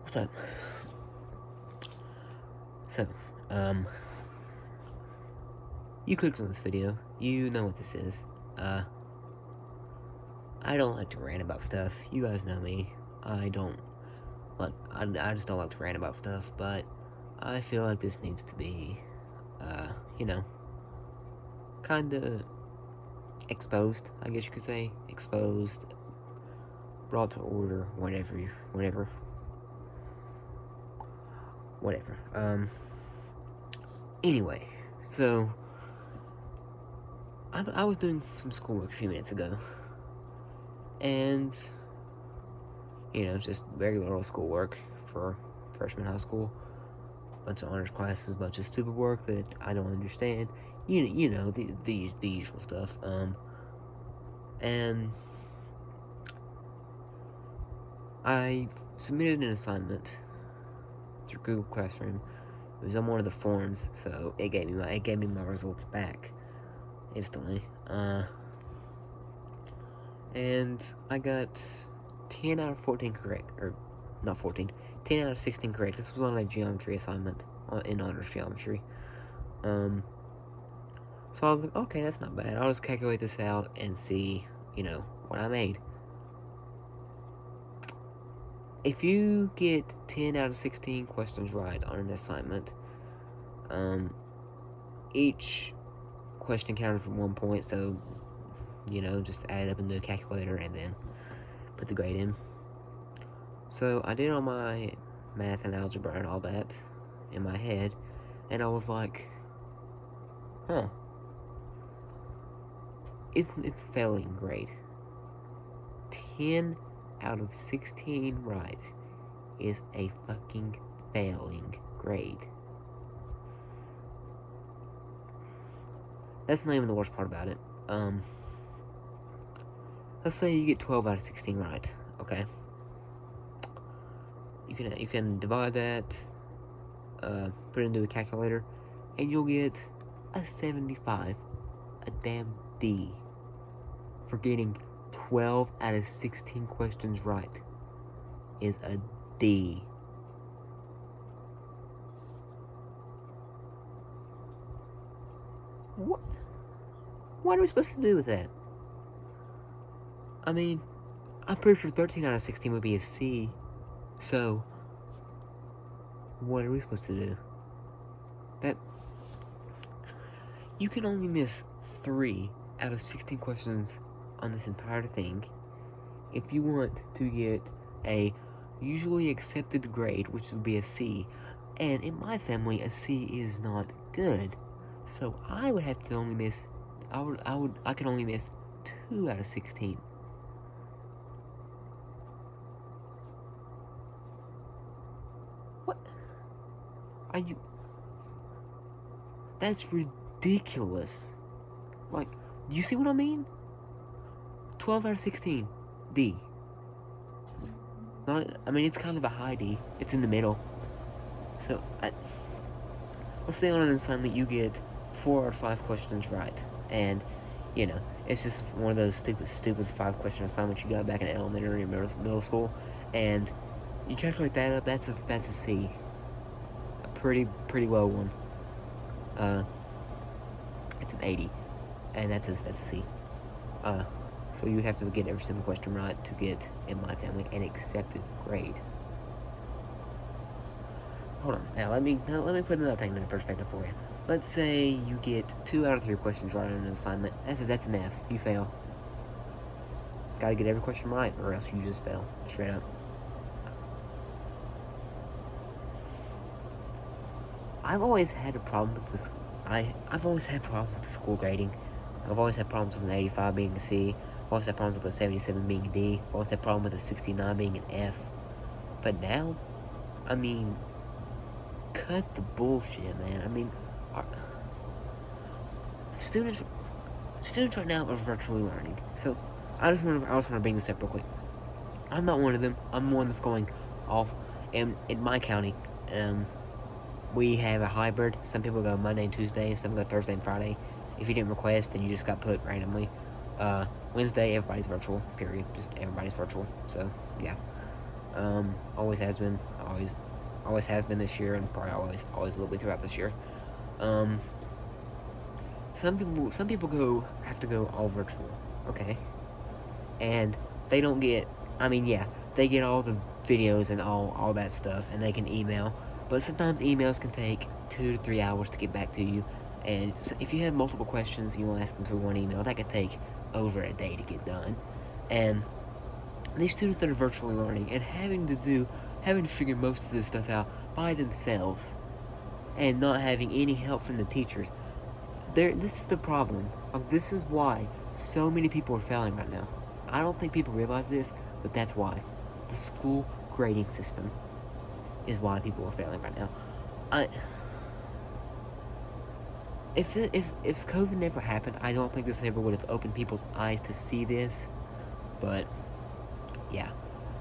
What's up? So, you clicked on this video. You know what this is. I don't like to rant about stuff. You guys know me. I just don't like to rant about stuff, but I feel like this needs to be, kinda exposed, I guess you could say. Exposed, brought to order, whatever. Anyway, so, I was doing some schoolwork a few minutes ago, and, just regular old schoolwork for freshman high school. Bunch of honors classes, bunch of stupid work that I don't understand. The usual stuff. And I submitted an assignment through Google Classroom. It was on one of the forms, so it gave me my results back instantly. And I got 10 out of 14 correct, or not 14, 10 out of 16 correct. This was on a geometry assignment, in honors geometry. So I was like, okay, that's not bad. I'll just calculate this out and see, what I made. If you get 10 out of 16 questions right on an assignment, each question counted for 1 point, so, just add it up into a calculator and then put the grade in. So I did all my math and algebra and all that in my head, and I was like, huh. It's failing grade. 10 out of 16 right is a fucking failing grade. That's not even the worst part about it. Let's say you get 12 out of 16 right, okay? You can divide that, put it into a calculator, and you'll get a 75, a damn D, for getting 12 out of 16 questions right is a D. What are we supposed to do with that? I mean, I'm pretty sure 13 out of 16 would be a C. So, what are we supposed to do? You can only miss 3 out of 16 questions on this entire thing if you want to get a usually accepted grade, which would be a C. And in my family, a C is not good. So I would have to only miss, I can only miss 2 out of 16. What? Are you? That's ridiculous. Like, do you see what I mean? 12 out of 16, D. It's kind of a high D. It's in the middle. So, let's say on an assignment you get 4 or 5 questions right. And, it's just one of those stupid 5-question assignments you got back in elementary or middle school. And you calculate that up, that's a C. A pretty low one. It's an 80. And that's a C. So you have to get every single question right to get, in my family, an accepted grade. Hold on. Now let me put another thing into perspective for you. Let's say you get 2 out of 3 questions right on an assignment. That's an F. You fail. Gotta get every question right, or else you just fail. Straight up. I've always had a problem with this. I've always had problems with the school grading. I've always had problems with an 85 being a C. I've always had problems with a 77 being a D. I've always had a problem with a 69 being an F. But now, cut the bullshit, man. Students right now are virtually learning. So, I just want to bring this up real quick. I'm not one of them. I'm one that's going off. In my county, we have a hybrid. Some people go Monday and Tuesday. Some go Thursday and Friday. If you didn't request, then you just got put randomly. Wednesday, everybody's virtual, period. Just everybody's virtual. So, yeah. Always has been, always has been this year, and probably always will be throughout this year. Some people have to go all virtual, okay? And they don't get, they get all the videos and all that stuff, and they can email, but sometimes emails can take 2 to 3 hours to get back to you, and if you have multiple questions, you want to ask them through one email, that could take over a day to get done. And these students that are virtually learning and having to figure most of this stuff out by themselves, and not having any help from the teachers, this is the problem. This is why so many people are failing right now. I don't think people realize this, but that's why. The school grading system is why people are failing right now. If COVID never happened, I don't think this ever would have opened people's eyes to see this. But yeah,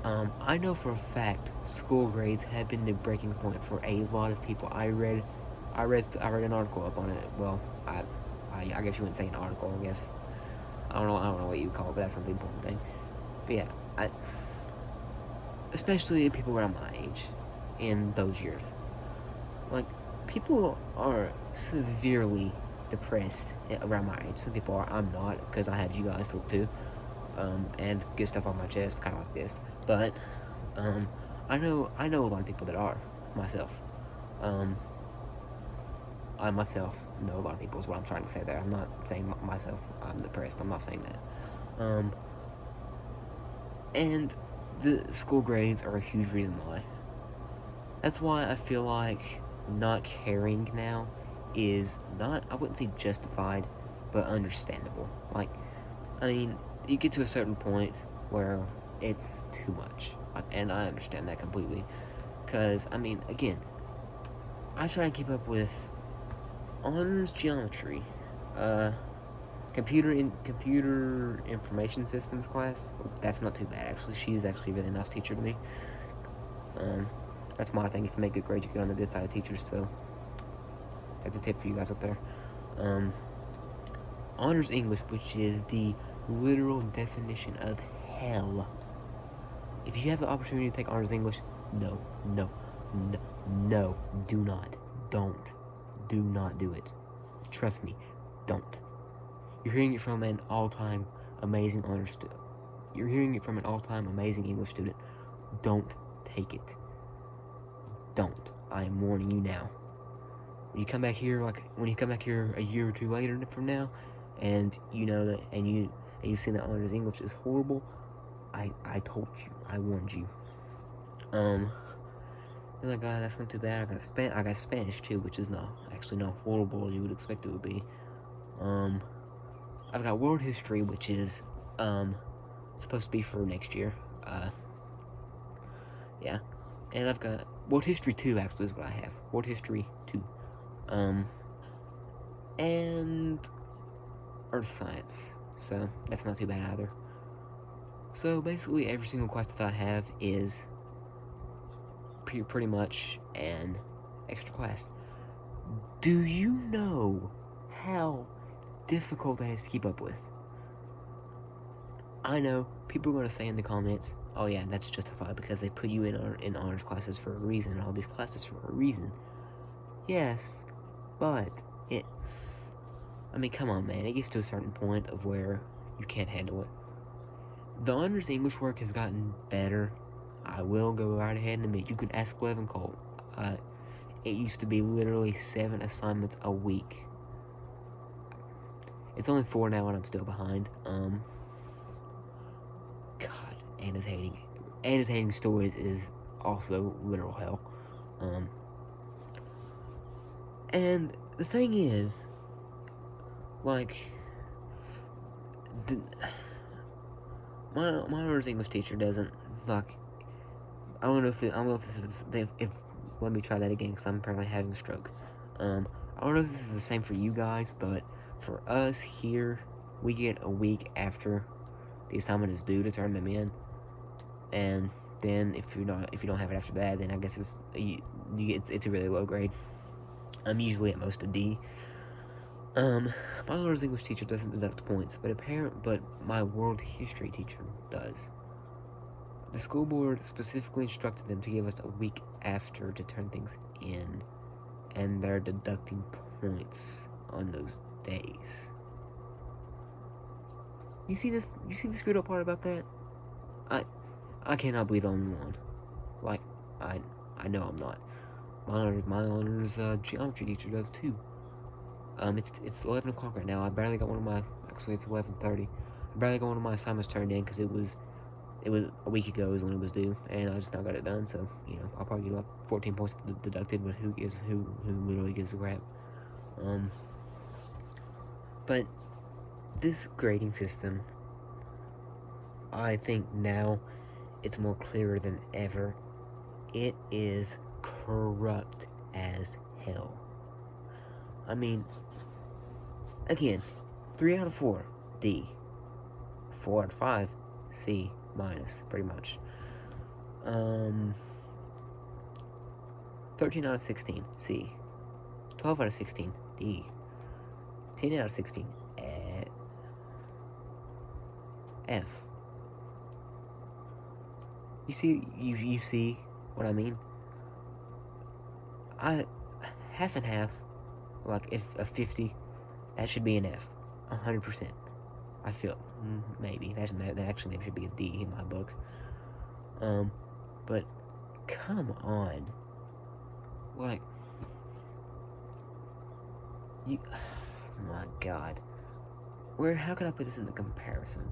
I know for a fact school grades have been the breaking point for a lot of people. I read an article up on it. Well, I guess you wouldn't say an article. I guess I don't know what you would call it, but that's not the important thing. But yeah, especially people around my age, in those years, like, people are severely depressed around my age. Some people are. I'm not, because I have you guys to look to, and get stuff on my chest, kind of like this. But I know a lot of people that are. Myself, I myself know a lot of people is what I'm trying to say there. I'm not saying myself I'm depressed. I'm not saying that. And the school grades are a huge reason why. That's why I feel like not caring now is not, I wouldn't say justified, but understandable. Like, you get to a certain point where it's too much. And I understand that completely. Because, again, I try to keep up with honors geometry, computer information systems class. That's not too bad, actually. She's actually a really nice teacher to me. That's my thing. If you make good grades, you get on the good side of teachers. So that's a tip for you guys up there. Honors English, which is the literal definition of hell. If you have the opportunity to take honors English, no, do not. Don't. Do not do it. Trust me, don't. You're hearing it from an all-time amazing honors student. You're hearing it from an all-time amazing English student. Don't take it. Don't. I am warning you now. When you come back here a year or two later from now, and you know that, and you see that honors English is horrible, I told you. I warned you. You're like, oh, that's not too bad. I got Spanish too, which is not horrible as you would expect it would be. I've got world history, which is supposed to be for next year. Yeah. And I've got world history 2, actually, is what I have. World history 2. And earth science. So that's not too bad either. So basically every single class that I have is pretty much an extra class. Do you know how difficult that is to keep up with? I know people are going to say in the comments, oh yeah, that's justified because they put you in honors classes for a reason, and all these classes for a reason. Yes, but come on, man, it gets to a certain point of where you can't handle it. The honors English work has gotten better. I will go right ahead and admit, you could ask Levin Cole. It used to be literally 7 assignments a week. It's only 4 now, and I'm still behind. God, Anna's hating stories is also literal hell. And the thing is, like, my honors English teacher doesn't, like, I don't know if let me try that again, because I'm apparently having a stroke. I don't know if this is the same for you guys, but for us here, we get a week after the assignment is due to turn them in, and then if you don't have it after that, then I guess it's a really low grade. I'm usually at most a D. My learner's English teacher doesn't deduct points, but my world history teacher does. The school board specifically instructed them to give us a week after to turn things in, and they're deducting points on those days. You see this? You see the screwed up part about that? I cannot be the only one. Like, I know I'm not. My honors geometry teacher does too. It's 11 o'clock right now. I barely got one of my. Actually, it's 11:30. I barely got one of my assignments turned in because it was a week ago is when it was due, and I just now got it done. So I'll probably get like 14 points deducted. But who literally gives a crap? But this grading system, I think now it's more clearer than ever. It is corrupt as hell. I mean, again, 3 out of 4, D. 4 out of 5, C minus, pretty much. 13 out of 16, C. 12 out of 16, D. 10 out of 16, F. You see what I mean? Half and half, like if a 50, that should be an F, 100%. I feel maybe that actually should be a D in my book. But come on, like you. My God, how can I put this into comparison?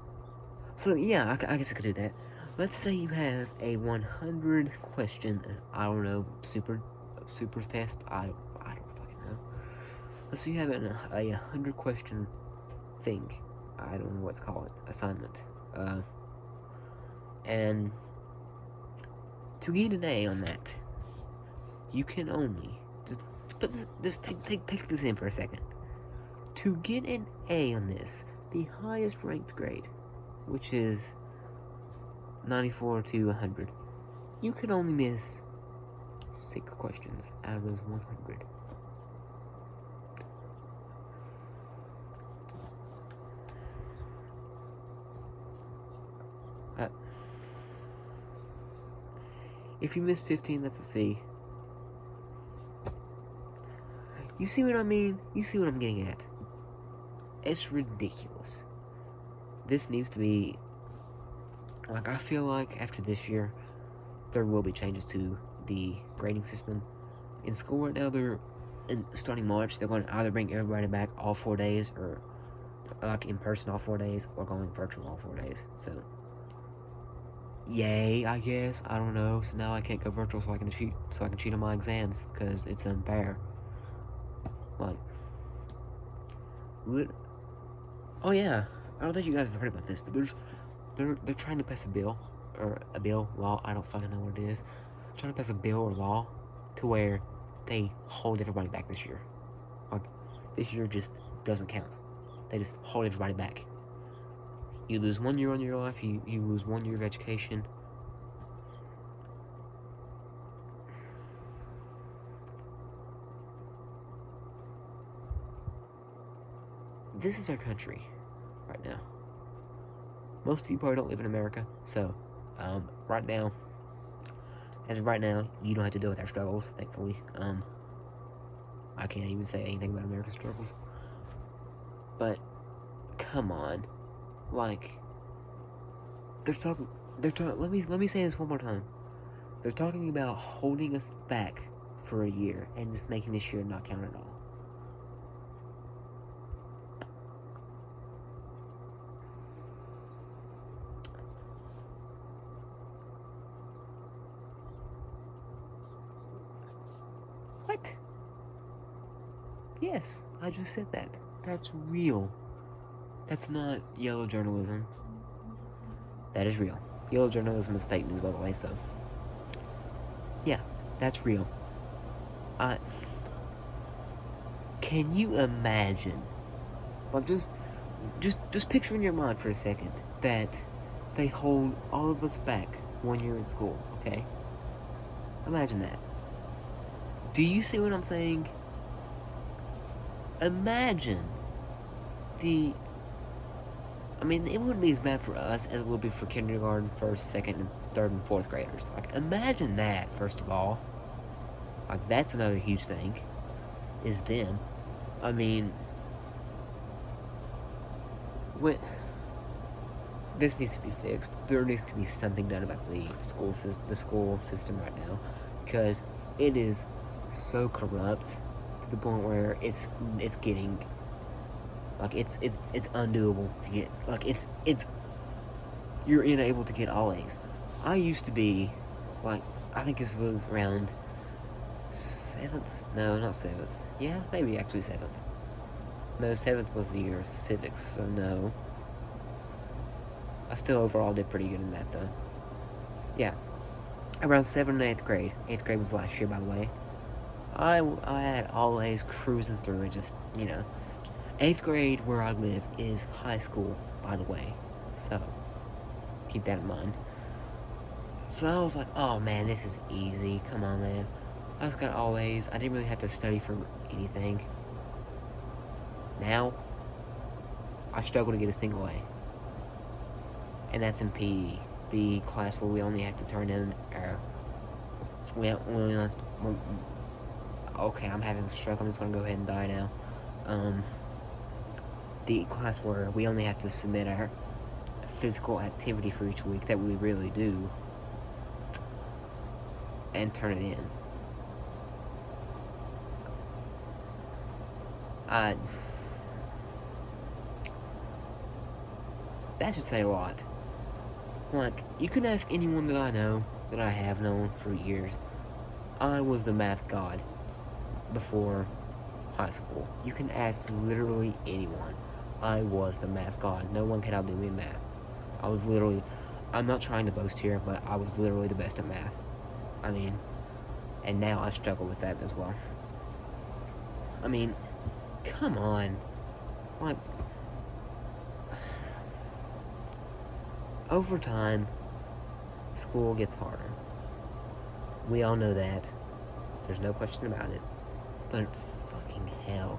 So yeah, I guess I could do that. Let's say you have a 100 question, I don't know, super test. I don't fucking know. Let's say you have a 100 question thing. I don't know what's called, assignment. And to get an A on that, you can only take this in for a second. To get an A on this, the highest ranked grade, which is 94 to 100, you could only miss 6 questions out of those 100. If you miss 15, that's a C. You see what I mean? You see what I'm getting at? It's ridiculous. This needs to be, like, I feel like after this year, there will be changes to the grading system. In school right now, starting March, they're going to either bring everybody back all 4 days, or like in person all 4 days, or going virtual all 4 days. So, yay, I guess. I don't know. So now I can't go virtual so I can cheat on my exams, because it's unfair. Like, what? Oh yeah, I don't think you guys have heard about this, but they're trying to pass a bill, law, I don't fucking know what it is. Trying to pass a bill or law to where they hold everybody back this year. Like, this year just doesn't count. They just hold everybody back. You lose 1 year on your life, you lose 1 year of education. This is our country right now. Most of you probably don't live in America, so right now, as of right now, you don't have to deal with our struggles, thankfully. I can't even say anything about America's struggles. But come on, like, they're talking. Let me say this one more time. They're talking about holding us back for a year and just making this year not count at all. What? Yes, I just said that. That's real. That's not yellow journalism. That is real. Yellow journalism is fake news, by the way, so. Yeah, that's real. Can you imagine? Like, just picture in your mind for a second that they hold all of us back 1 year in school, okay? Imagine that. Do you see what I'm saying? Imagine the. I mean, it wouldn't be as bad for us as it would be for kindergarten, first, second, and third and fourth graders. Like, imagine that, first of all. Like, that's another huge thing, is them. I mean, what. This needs to be fixed. There needs to be something done about the school system right now, because it is so corrupt to the point where it's getting like it's undoable to get it's you're unable to get all A's. I used to be like I think this was around seventh. No, not seventh. Yeah, maybe actually seventh. No, seventh was the year of civics, so no. I still overall did pretty good in that though. Yeah, around 7th and 8th grade. 8th grade was last year, by the way. I had all A's cruising through and just, 8th grade where I live is high school, by the way. So, keep that in mind. So I was like, oh man, this is easy. Come on, man. I just got all A's. I didn't really have to study for anything. Now, I struggle to get a single A. And that's in PE, the class where we only have to turn in our. Okay, I'm having a stroke. I'm just gonna go ahead and die now. The class where we only have to submit our physical activity for each week that we really do and turn it in. That should say a lot. Like, you can ask anyone that I know, that I have known for years. I was the math god before high school. You can ask literally anyone. I was the math god. No one could outdo me in math. I was literally, I'm not trying to boast here, but I was literally the best at math. I mean, and now I struggle with that as well. I mean, come on. Like, over time, school gets harder. We all know that. There's no question about it. But fucking hell.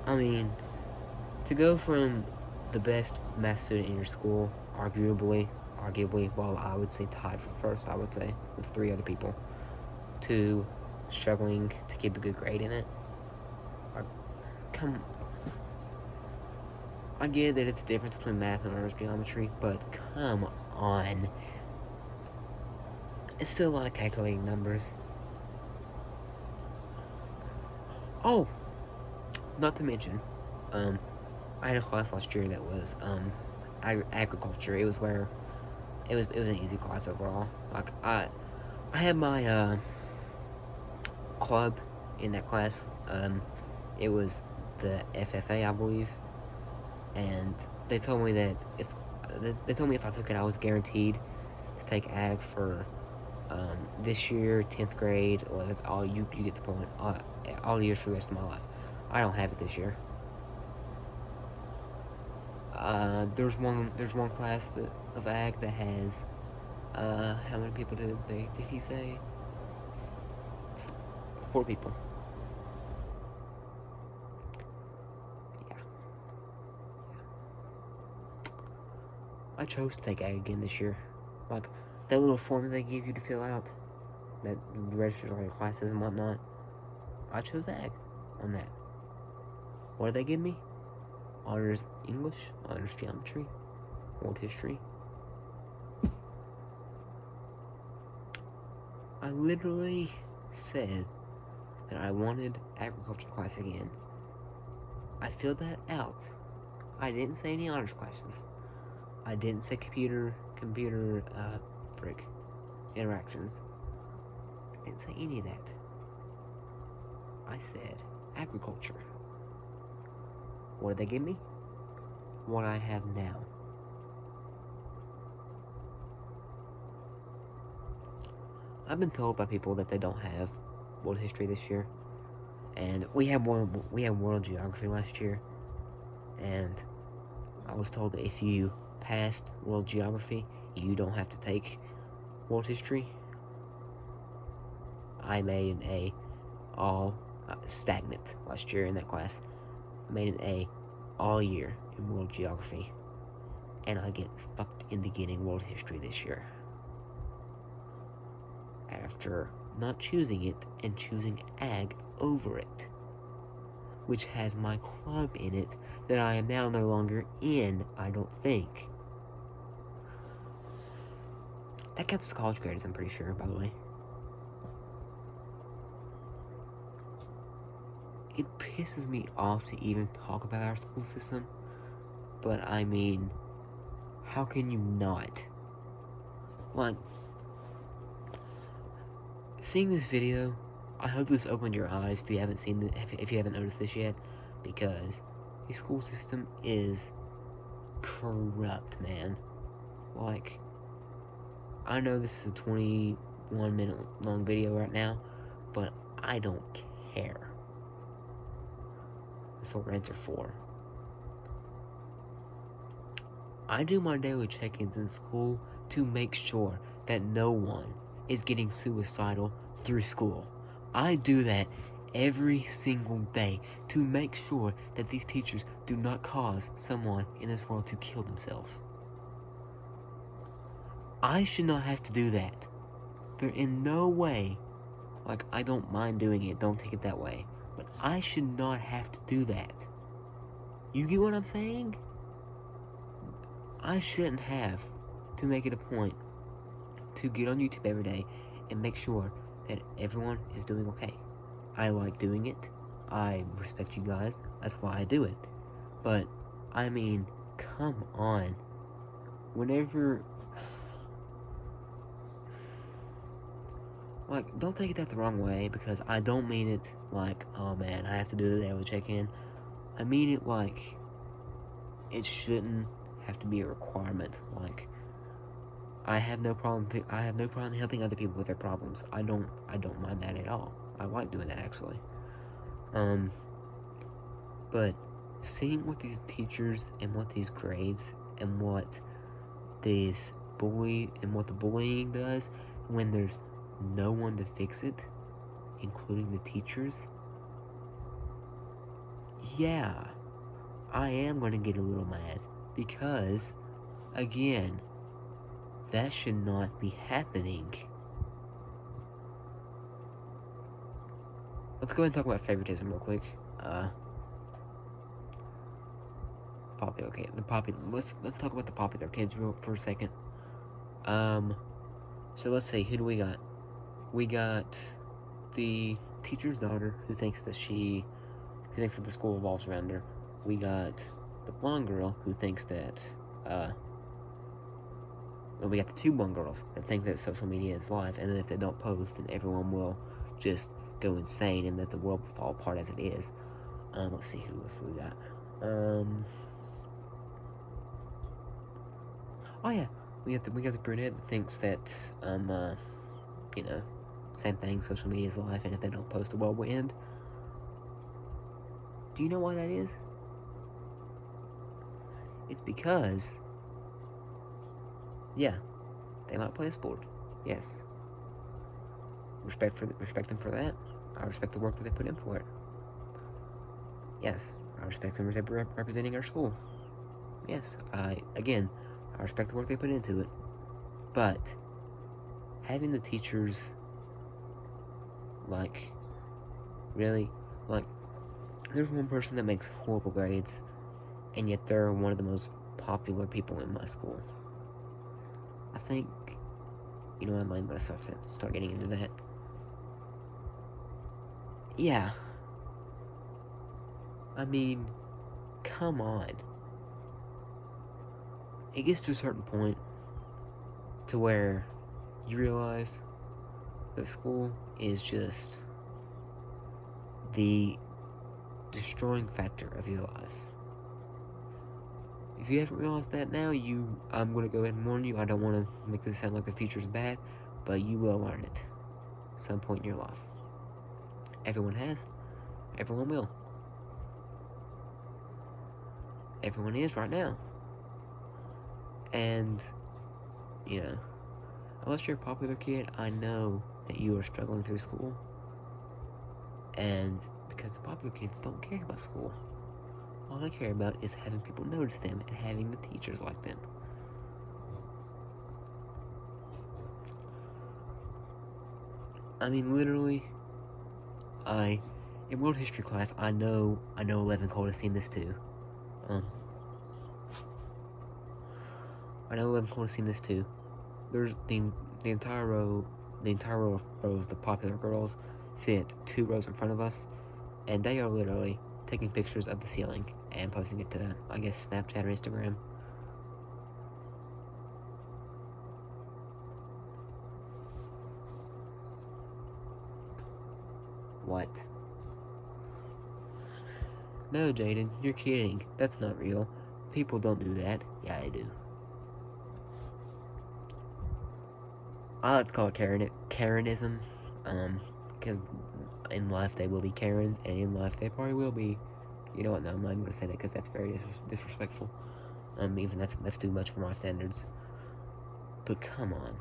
I mean, to go from the best math student in your school, arguably, well, I would say tied for first, I would say, with 3 other people, to struggling to keep a good grade in it. I get that it's different between math and honors geometry, but come on. It's still a lot of calculating numbers. Oh, not to mention, I had a class last year that was agriculture. It was an easy class overall. Like I had my club in that class. It was the FFA, I believe. And they told me that if I took it, I was guaranteed to take ag for this year, 10th grade, 11th. All you get the point. All the years for the rest of my life. I don't have it this year. There's one class of ag that has how many people did he say? 4 people. I chose to take ag again this year. Like, that little form they give you to fill out, that registers all your classes and whatnot, I chose ag on that. What did they give me? Honors English, honors geometry, world history. I literally said that I wanted agriculture class again. I filled that out. I didn't say any honors classes. I didn't say computer interactions. I didn't say any of that. I said agriculture. What did they give me? What I have now. I've been told by people that they don't have world history this year, and we had world geography last year, and I was told that if you passed world geography, you don't have to take world history. I made an A, all stagnant last year in that class. made an A all year in world geography, and I get fucked into getting world history this year. After not choosing it and choosing ag over it, which has my club in it that I am now no longer in, I don't think. That counts as college grades, I'm pretty sure, by the way. It pisses me off to even talk about our school system, but I mean, how can you not? Like, seeing this video, I hope this opened your eyes if you haven't seen it, if you haven't noticed this yet, because the school system is corrupt, man. Like, I know this is a 21-minute long video right now, but I don't care. That's what rants are for. I do my daily check-ins in school to make sure that no one is getting suicidal through school. I do that every single day to make sure that these teachers do not cause someone in this world to kill themselves. I should not have to do that. There in no way, like, I don't mind doing it, don't take it that way, but I should not have to do that. You get what I'm saying? I shouldn't have to make it a point to get on YouTube every day and make sure that everyone is doing okay. I like doing it. I respect you guys. That's why I do it. But, I mean, come on. Whenever... Like, don't take that the wrong way, because I don't mean it like, oh man, I have to do the daily check-in. I mean it like, it shouldn't have to be a requirement. Like, I have no problem helping other people with their problems. I don't mind that at all. I like doing that, actually. But seeing what these teachers and what these grades and what the bullying does when there's no one to fix it, including the teachers, yeah, I am going to get a little mad, because, again, that should not be happening. Let's go ahead and talk about favoritism real quick. Let's talk about the popular kids for a second. So let's see, who do we got? We got the teacher's daughter who thinks that the school revolves around her. We got the blonde girl who thinks that, we got the two blonde girls that think that social media is life, and then if they don't post, then everyone will just go insane, and that the world will fall apart as it is. Let's see who else we got. Oh yeah, we got the brunette that thinks that, same thing, social media is life, and if they don't post, the world will end. Do you know why that is? It's because, yeah, they might play a sport. Yes. Respect them for that. I respect the work that they put in for it. Yes, I respect them representing our school. Yes, I respect the work they put into it. But having the teachers, like, really, like, there's one person that makes horrible grades, and yet they're one of the most popular people in my school. I think, I'm going to start getting into that. Yeah. I mean, come on. It gets to a certain point to where you realize that school is just the destroying factor of your life. If you haven't realized that now, I'm going to go ahead and warn you, I don't want to make this sound like the future's bad, but you will learn it at some point in your life. Everyone has. Everyone will. Everyone is right now. And, unless you're a popular kid, I know that you are struggling through school. And because the popular kids don't care about school. all they care about is having people notice them and having the teachers like them. I mean, literally, in world history class, I know 11 Cold has seen this too. I know 11 Cold has seen this too. There's the entire row of the popular girls sit 2 rows in front of us, and they are literally taking pictures of the ceiling and posting it to, I guess, Snapchat or Instagram. What? No, Jaden, you're kidding. That's not real. People don't do that. Yeah, I do. I like to call it Karenism, because in life they will be Karens, and in life they probably will be. You know what? No, I'm not even gonna say that because that's very disrespectful. Even that's too much for my standards. But come on,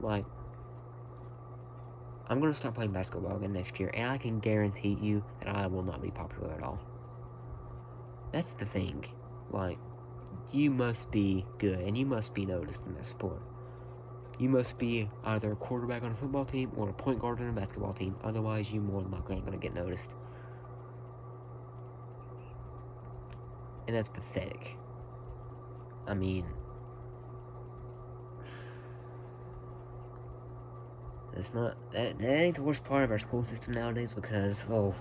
like, I'm gonna start playing basketball again next year, and I can guarantee you that I will not be popular at all. That's the thing. Like, you must be good, and you must be noticed in this sport. You must be either a quarterback on a football team or a point guard on a basketball team. Otherwise, you more than likely ain't gonna get noticed. And that's pathetic. I mean, it's not that ain't the worst part of our school system nowadays, because I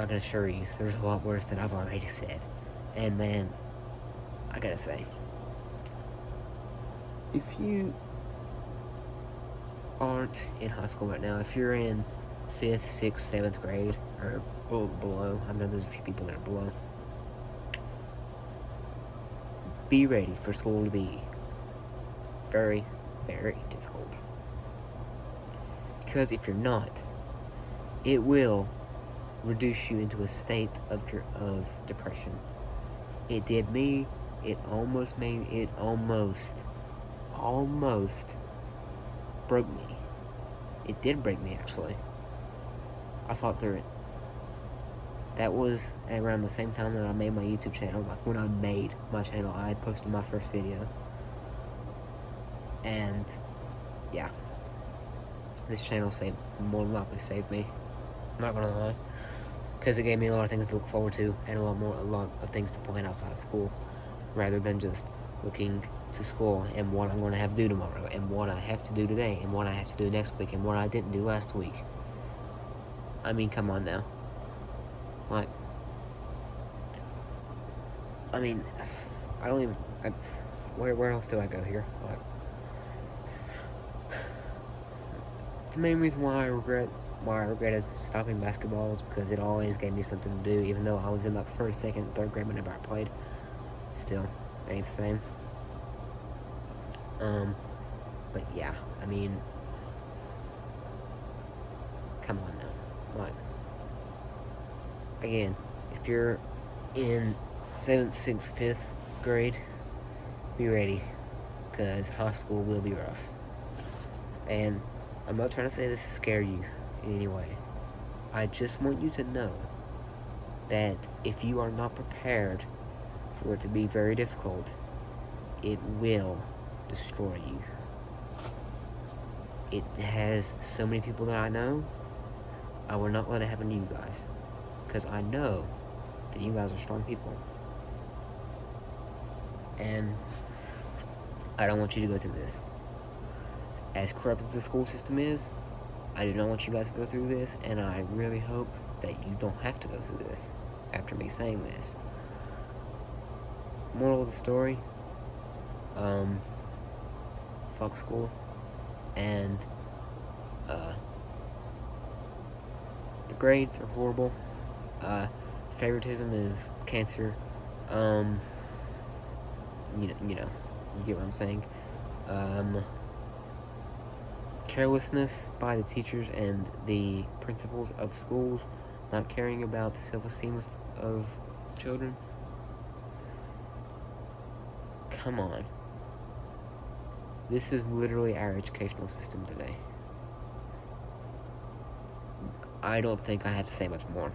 can assure you, there's a lot worse than I've already said. And man, I gotta say, if you aren't in high school right now, if you're in 5th, 6th, 7th grade, or below, I know there's a few people that are below, be ready for school to be very, very difficult. Because if you're not, it will reduce you into a state of depression. It did me. It almost broke me. It did break me, actually. I fought through it. That was around the same time that I made my YouTube channel. Like, when I made my channel, I had posted my first video. And, yeah. This channel more than likely saved me. I'm not gonna lie. Because it gave me a lot of things to look forward to, and a lot of things to plan outside of school, rather than just looking to school and what I'm going to have to do tomorrow, and what I have to do today, and what I have to do next week, and what I didn't do last week. I mean, come on now. Like, I mean, I don't even, where else do I go here? Like, the main reason why I regretted stopping basketball is because it always gave me something to do, even though I was in like 1st, 2nd, 3rd grade whenever I played. Still, ain't the same. But yeah, I mean, come on now. Like, again, if you're in 7th, 6th, 5th grade, be ready, because high school will be rough. And I'm not trying to say this to scare you in any way. I just want you to know that if you are not prepared for it to be very difficult, it will destroy you. It has so many people that I know. I will not let it happen to you guys, because I know that you guys are strong people, and I don't want you to go through this. As corrupt as the school system is, I do not want you guys to go through this, and I really hope that you don't have to go through this after me saying this. Moral of the story, fuck school, and, the grades are horrible, favoritism is cancer, you get what I'm saying, carelessness by the teachers and the principals of schools, not caring about the self-esteem of children. Come on. This is literally our educational system today. I don't think I have to say much more.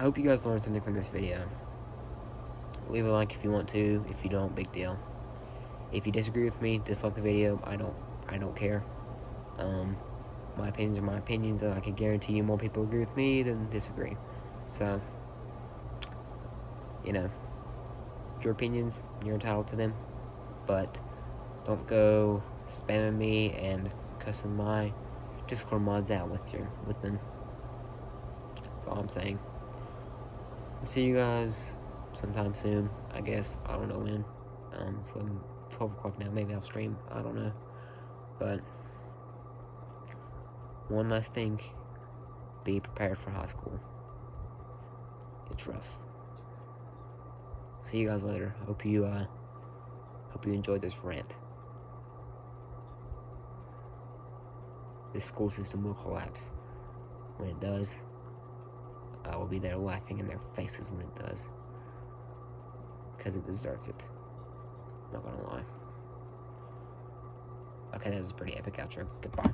I hope you guys learned something from this video. Leave a like if you want to. If you don't, big deal. If you disagree with me, dislike the video. I don't care. My opinions are my opinions, and I can guarantee you more people agree with me than disagree. So, you know, your opinions, you're entitled to them, but don't go spamming me and cussing my Discord mods out with them. That's all I'm saying. See you guys sometime soon, I guess. I don't know when. It's 12 o'clock now. Maybe I'll stream. I don't know. But one last thing, be prepared for high school. It's rough. See you guys later. Hope you enjoyed this rant. This school system will collapse. When it does, I will be there laughing in their faces when it does. Because it deserves it. Not gonna lie. Okay, that was a pretty epic outro. Goodbye.